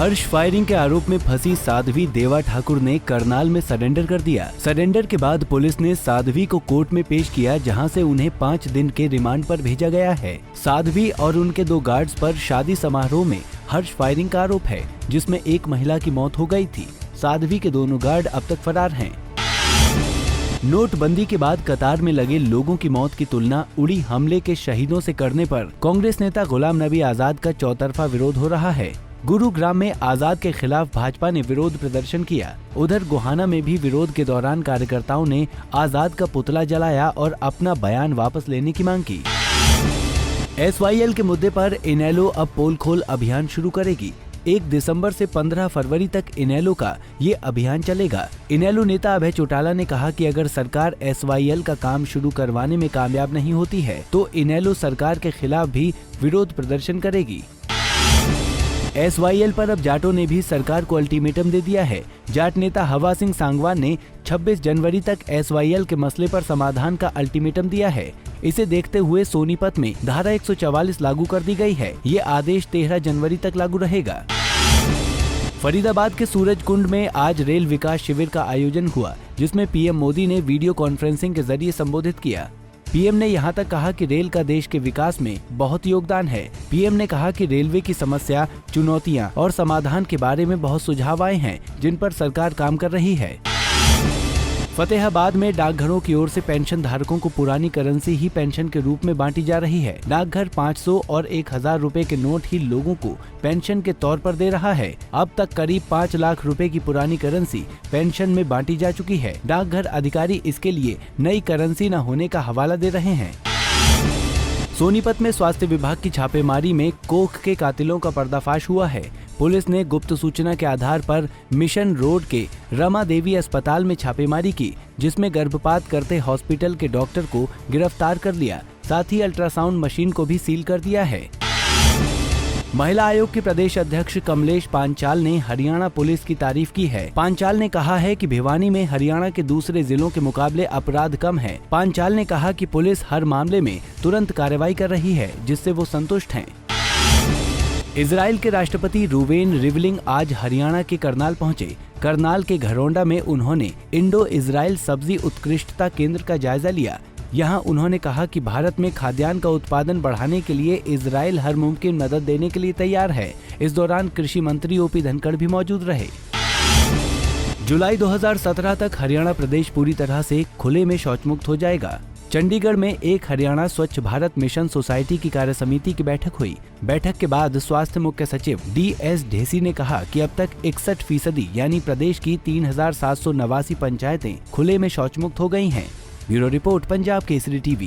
हर्ष firing के आरोप में फंसी साध्वी देवा ठाकुर ने करनाल में सरेंडर कर दिया। सरेंडर के बाद पुलिस ने साध्वी को कोर्ट में पेश किया, जहां से उन्हें 5 दिन के रिमांड पर भेजा गया है। साध्वी और उनके 2 गार्ड्स पर शादी समारोह में हर्ष फायरिंग का आरोप है, जिसमें एक महिला की मौत हो गई थी। साध्वी के दोनों गार्ड अब तक फरार हैं। नोटबंदी के बाद कतार में लगे लोगों की मौत की तुलना उड़ी हमले के शहीदों से करने पर कांग्रेस नेता गुलाम नबी आजाद का चौतरफा विरोध हो रहा है। गुरुग्राम में आजाद के खिलाफ भाजपा ने विरोध प्रदर्शन किया। उधर गोहाना में भी विरोध के दौरान कार्यकर्ताओं ने आजाद का पुतला जलाया और अपना बयान वापस लेने की मांग की। SYL के मुद्दे पर इनेलो अब पोल खोल अभियान शुरू करेगी। 1 दिसंबर से 15 फरवरी तक इनेलो का ये अभियान चलेगा। इनेलो नेता अभय चौटाला ने कहा कि अगर सरकार SYL का काम शुरू करवाने में कामयाब नहीं होती है तो इनेलो सरकार के खिलाफ भी विरोध प्रदर्शन करेगी। SYL पर अब जाटों ने भी सरकार को अल्टीमेटम दे दिया है। जाट नेता हवा सिंह सांगवान ने 26 जनवरी तक SYL के मसले पर समाधान का अल्टीमेटम दिया है। इसे देखते हुए सोनीपत में धारा 144 लागू कर दी गई है। ये आदेश 13 जनवरी तक लागू रहेगा। फरीदाबाद के सूरज कुंड में आज रेल विकास शिविर का आयोजन हुआ, जिसमें PM मोदी ने वीडियो कॉन्फ्रेंसिंग के जरिए संबोधित किया। PM ने यहां तक कहा कि रेल का देश के विकास में बहुत योगदान है। PM ने कहा कि रेलवे की समस्या, चुनौतियां और समाधान के बारे में बहुत सुझाव आए हैं, जिन पर सरकार काम कर रही है। फतेहाबाद में डाकघरों की ओर से पेंशन धारकों को पुरानी करेंसी ही पेंशन के रूप में बांटी जा रही है। डाकघर 500 और 1000 रुपए के नोट ही लोगों को पेंशन के तौर पर दे रहा है। अब तक करीब 5 लाख रुपए की पुरानी करेंसी पेंशन में बांटी जा चुकी है। डाकघर अधिकारी इसके लिए नई करेंसी न होने का हवाला दे रहे हैं। सोनीपत में स्वास्थ्य विभाग की छापेमारी में कोख के कातिलों का पर्दाफाश हुआ है। पुलिस ने गुप्त सूचना के आधार पर मिशन रोड के रमा देवी अस्पताल में छापेमारी की, जिसमें गर्भपात करते हॉस्पिटल के डॉक्टर को गिरफ्तार कर लिया। साथ ही अल्ट्रासाउंड मशीन को भी सील कर दिया है। महिला आयोग के प्रदेश अध्यक्ष कमलेश पांचाल ने हरियाणा पुलिस की तारीफ की है। पांचाल ने कहा है कि भिवानी में हरियाणा के दूसरे जिलों के मुकाबले अपराध कम है। पांचाल ने कहा कि पुलिस हर मामले में तुरंत कार्रवाई कर रही है, जिससे वो संतुष्ट हैं। इजराइल के राष्ट्रपति रूवेन रिवलिंग आज हरियाणा के करनाल पहुंचे। करनाल के घरौंडा में उन्होंने इंडो इजराइल सब्जी उत्कृष्टता केंद्र का जायजा लिया। यहां उन्होंने कहा कि भारत में खाद्यान्न का उत्पादन बढ़ाने के लिए इजराइल हर मुमकिन मदद देने के लिए तैयार है। इस दौरान कृषि मंत्री OP धनखड़ भी मौजूद रहे। जुलाई 2017 तक हरियाणा प्रदेश पूरी तरह से खुले में शौच मुक्त हो जाएगा। चंडीगढ़ में एक हरियाणा स्वच्छ भारत मिशन सोसाइटी की कार्यसमिति की बैठक हुई। बैठक के बाद स्वास्थ्य मुख्य सचिव DS ढेसी ने कहा कि अब तक 61% यानी प्रदेश की 3789 पंचायतें खुले में शौच मुक्त हो गई हैं। Bureau report, Punjab Kesari TV।